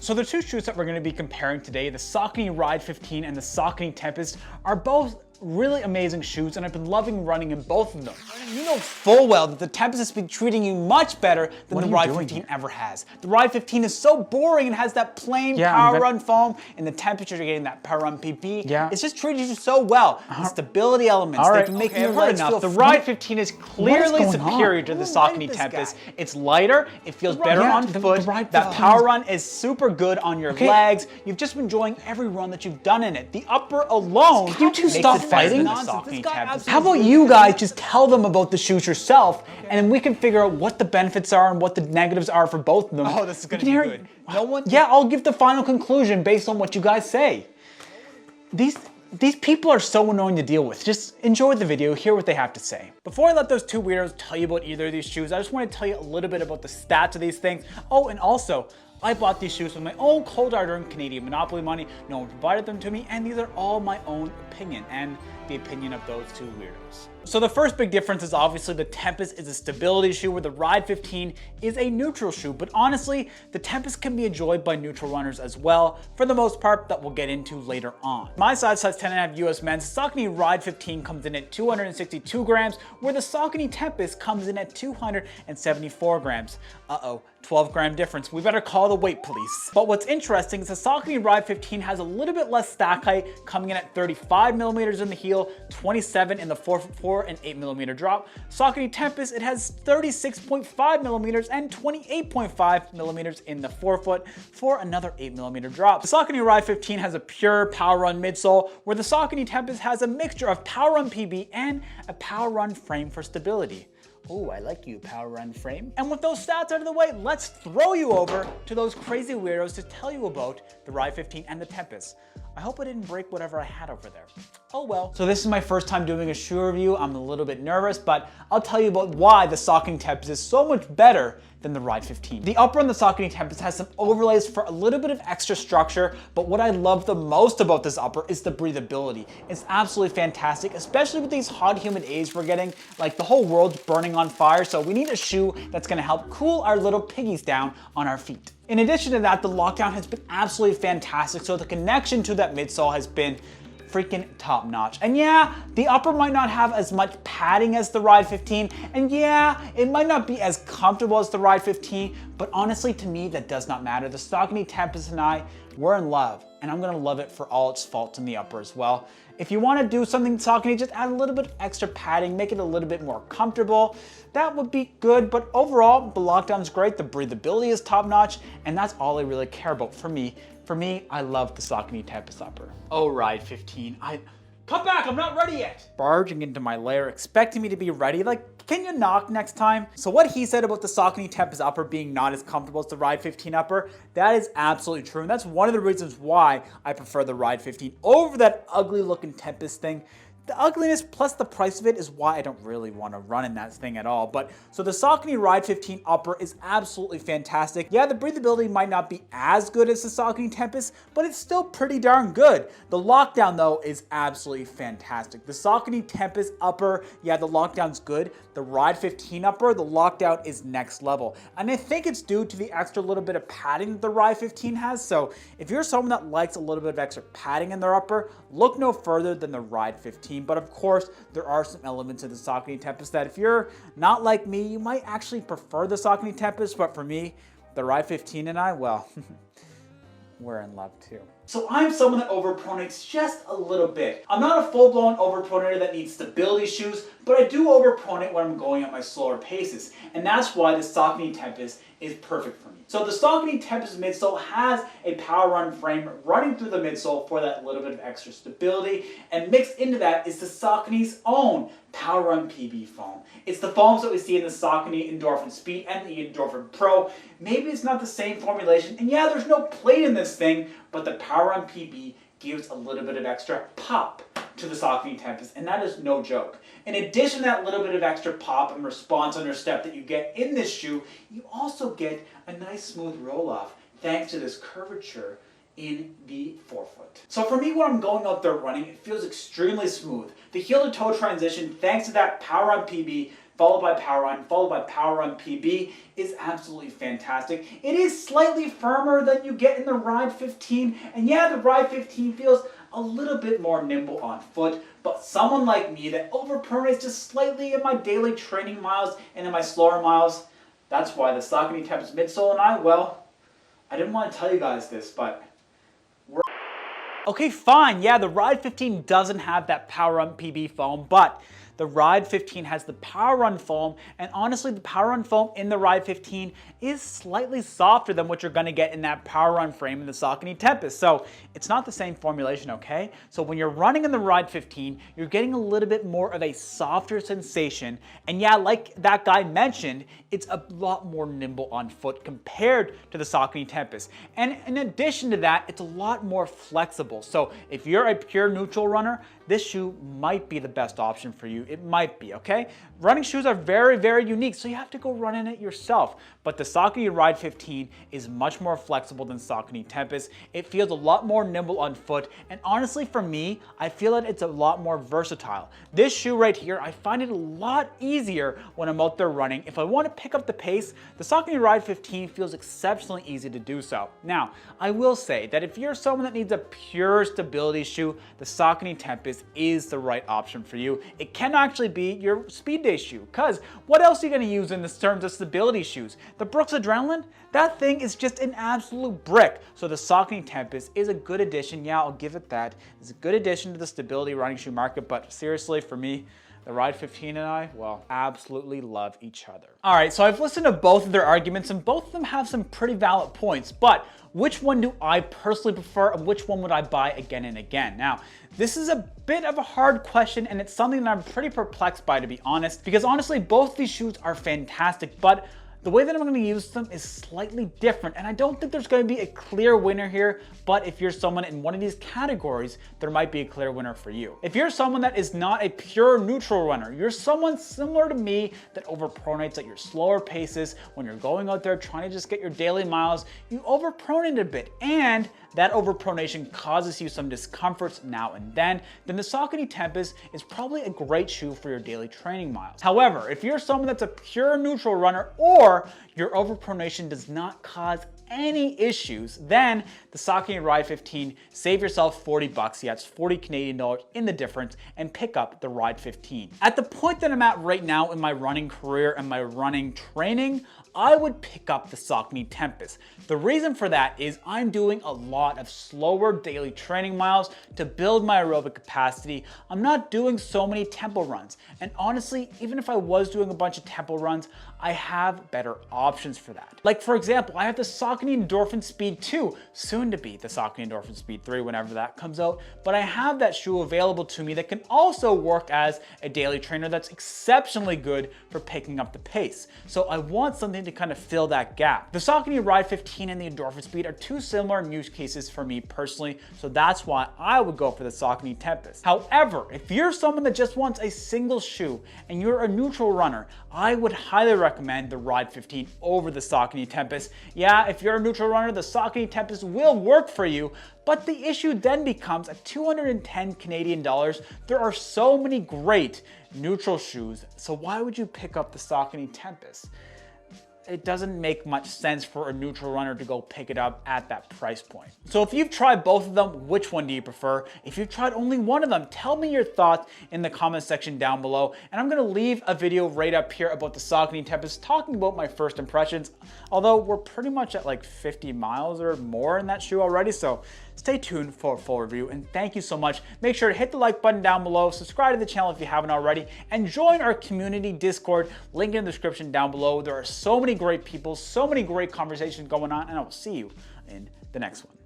So the two shoes that we're going to be comparing today, the Saucony Ride 15 and the Saucony Tempus, are both really amazing shoes, and I've been loving running in both of them. You know full well that the Tempus has been treating you much better than the Ride 15 ever has. The Ride 15 is so boring and has that plain Power Run foam, and the Tempus you're getting that Power Run PB. It's just treated you so well. The stability elements, they've been making your legs feel free. The Ride 15 is clearly superior to the Saucony Tempus. It's lighter, it feels better on foot, that Power Run is super good on your legs. You've just been enjoying every run that you've done in it. The upper alone, you two stop fighting? How about you guys just tell them about the shoes yourself, and then we can figure out what the benefits are and what the negatives are for both of them. Oh, this is gonna be good. No one. Yeah, I'll give the final conclusion based on what you guys say. These people are so annoying to deal with. Just enjoy the video, hear what they have to say. Before I let those two weirdos tell you about either of these shoes, I just want to tell you a little bit about the stats of these things. Oh, and also, I bought these shoes with my own cold hard-earned Canadian Monopoly money. No one provided them to me, and these are all my own opinion and the opinion of those two weirdos. So the first big difference is obviously the Tempus is a stability shoe where the Ride 15 is a neutral shoe, but honestly, the Tempus can be enjoyed by neutral runners as well, for the most part, that we'll get into later on. My size 10.5 US men's Saucony Ride 15 comes in at 262 grams, where the Saucony Tempus comes in at 274 grams. 12-gram difference. We better call the weight police. But what's interesting is the Saucony Ride 15 has a little bit less stack height, coming in at 35 millimeters in the heel, 27 in the 4'4" and 8 millimeter drop. Saucony Tempus, it has 36.5 millimeters and 28.5 millimeters in the forefoot for another 8 millimeter drop. The Saucony Ride 15 has a pure Power Run midsole, where the Saucony Tempus has a mixture of Power Run PB and a Power Run frame for stability. Oh, I like you, Power Run frame. And with those stats out of the way, let's throw you over to those crazy weirdos to tell you about the Ride 15 and the Tempus. I hope I didn't break whatever I had over there. Oh well. So this is my first time doing a shoe review. I'm a little bit nervous, but I'll tell you about why the Saucony Tempus is so much better than the Ride 15. The upper on the Saucony Tempus has some overlays for a little bit of extra structure, but what I love the most about this upper is the breathability. It's absolutely fantastic, especially with these hot, humid days we're getting. Like, the whole world's burning on fire, so we need a shoe that's gonna help cool our little piggies down on our feet. In addition to that, the lockdown has been absolutely fantastic, so the connection to that midsole has been freaking top notch. And yeah, the upper might not have as much padding as the Ride 15, and yeah, it might not be as comfortable as the Ride 15, but honestly, to me, that does not matter. The Saucony Tempus and I, we're in love, and I'm gonna love it for all its faults in the upper as well. If you wanna do something Saucony, just add a little bit of extra padding, make it a little bit more comfortable. That would be good, but overall, the lockdown's great, the breathability is top notch, and that's all I really care about for me. For me, I love the Saucony Tempus upper. Oh, Ride 15, come back, I'm not ready yet. Barging into my lair, expecting me to be ready, like, can you knock next time? So what he said about the Saucony Tempus upper being not as comfortable as the Ride 15 upper, that is absolutely true, and that's one of the reasons why I prefer the Ride 15 over that ugly looking Tempus thing. The ugliness plus the price of it is why I don't really want to run in that thing at all. But so the Saucony Ride 15 upper is absolutely fantastic. Yeah, the breathability might not be as good as the Saucony Tempus, but it's still pretty darn good. The lockdown though is absolutely fantastic. The Saucony Tempus upper, yeah, the lockdown's good. The Ride 15 upper, the lockdown is next level. And I think it's due to the extra little bit of padding that the Ride 15 has. So if you're someone that likes a little bit of extra padding in their upper, look no further than the Ride 15. But of course, there are some elements of the Saucony Tempus that if you're not like me, you might actually prefer the Saucony Tempus, but for me, the Ride 15 and I, well, we're in love too. So I'm someone that overpronates just a little bit. I'm not a full-blown overpronator that needs stability shoes, but I do overpronate when I'm going at my slower paces, and that's why the Saucony Tempus is perfect for me. So the Saucony Tempus midsole has a Power Run frame running through the midsole for that little bit of extra stability, and mixed into that is the Saucony's own Power Run PB foam. It's the foams that we see in the Saucony Endorphin Speed and the Endorphin Pro. Maybe it's not the same formulation, and yeah, there's no plate in this thing, but the Power Run PB gives a little bit of extra pop to the Saucony Tempus, and that is no joke. In addition to that little bit of extra pop and response under step that you get in this shoe, you also get a nice smooth roll-off thanks to this curvature in the forefoot. So for me, when I'm going out there running, it feels extremely smooth. The heel to toe transition, thanks to that Power Run PB, followed by Power Run, followed by Power Run PB is absolutely fantastic. It is slightly firmer than you get in the Ride 15, and yeah, the Ride 15 feels a little bit more nimble on foot, but someone like me that overpronates just slightly in my daily training miles and in my slower miles, that's why the Saucony Tempus midsole and I, well, I didn't want to tell you guys this, but we're... Okay, fine, yeah, the Ride 15 doesn't have that Power Run PB foam, but the Ride 15 has the Power Run foam, and honestly, the Power Run foam in the Ride 15 is slightly softer than what you're gonna get in that Power Run frame in the Saucony Tempus. So it's not the same formulation, okay? So when you're running in the Ride 15, you're getting a little bit more of a softer sensation. And yeah, like that guy mentioned, it's a lot more nimble on foot compared to the Saucony Tempus. And in addition to that, it's a lot more flexible. So if you're a pure neutral runner, this shoe might be the best option for you. It might be, okay? Running shoes are very, very unique, so you have to go run in it yourself. But the Saucony Ride 15 is much more flexible than Saucony Tempus. It feels a lot more nimble on foot, and honestly for me, I feel that it's a lot more versatile. This shoe right here, I find it a lot easier when I'm out there running. If I want to pick up the pace, the Saucony Ride 15 feels exceptionally easy to do so. Now, I will say that if you're someone that needs a pure stability shoe, the Saucony Tempus is the right option for you. It can actually be your speed day shoe, because what else are you going to use in the terms of stability shoes? The Brooks Adrenaline, that thing is just an absolute brick. So the Saucony Tempus is a good addition. Yeah, I'll give it that. It's a good addition to the stability running shoe market, but seriously, for me, the Ride 15 and I, well, absolutely love each other. All right, so I've listened to both of their arguments, and both of them have some pretty valid points, but which one do I personally prefer, and which one would I buy again and again? Now, this is a bit of a hard question, and it's something that I'm pretty perplexed by, to be honest, because honestly, both these shoes are fantastic, but the way that I'm going to use them is slightly different, and I don't think there's going to be a clear winner here, but if you're someone in one of these categories, there might be a clear winner for you. If you're someone that is not a pure neutral runner, you're someone similar to me that overpronates at your slower paces, when you're going out there trying to just get your daily miles, you overpronate a bit, and that overpronation causes you some discomforts now and then the Saucony Tempus is probably a great shoe for your daily training miles. However, if you're someone that's a pure neutral runner, or your overpronation does not cause any issues, then the Saucony Ride 15, save yourself 40 bucks, yeah, it's 40 Canadian dollars in the difference, and pick up the Ride 15. At the point that I'm at right now in my running career and my running training, I would pick up the Saucony Tempus. The reason for that is I'm doing a lot of slower daily training miles to build my aerobic capacity. I'm not doing so many tempo runs. And honestly, even if I was doing a bunch of tempo runs, I have better options for that. Like for example, I have the Saucony Endorphin Speed 2, soon to be the Saucony Endorphin Speed 3 whenever that comes out, but I have that shoe available to me that can also work as a daily trainer that's exceptionally good for picking up the pace. So I want something to kind of fill that gap. The Saucony Ride 15 and the Endorphin Speed are two similar use cases for me personally, so that's why I would go for the Saucony Tempus. However, if you're someone that just wants a single shoe and you're a neutral runner, I would highly recommend the Ride 15 over the Saucony Tempus. Yeah, if you're a neutral runner, the Saucony Tempus will work for you, but the issue then becomes at 210 Canadian dollars, there are so many great neutral shoes, so why would you pick up the Saucony Tempus? It doesn't make much sense for a neutral runner to go pick it up at that price point. So if you've tried both of them, which one do you prefer? If you've tried only one of them, tell me your thoughts in the comment section down below. And I'm gonna leave a video right up here about the Saucony Tempus talking about my first impressions, although we're pretty much at like 50 miles or more in that shoe already, so stay tuned for a full review, and thank you so much. Make sure to hit the like button down below, subscribe to the channel if you haven't already, and join our community Discord, link in the description down below. There are so many great people, so many great conversations going on, and I will see you in the next one.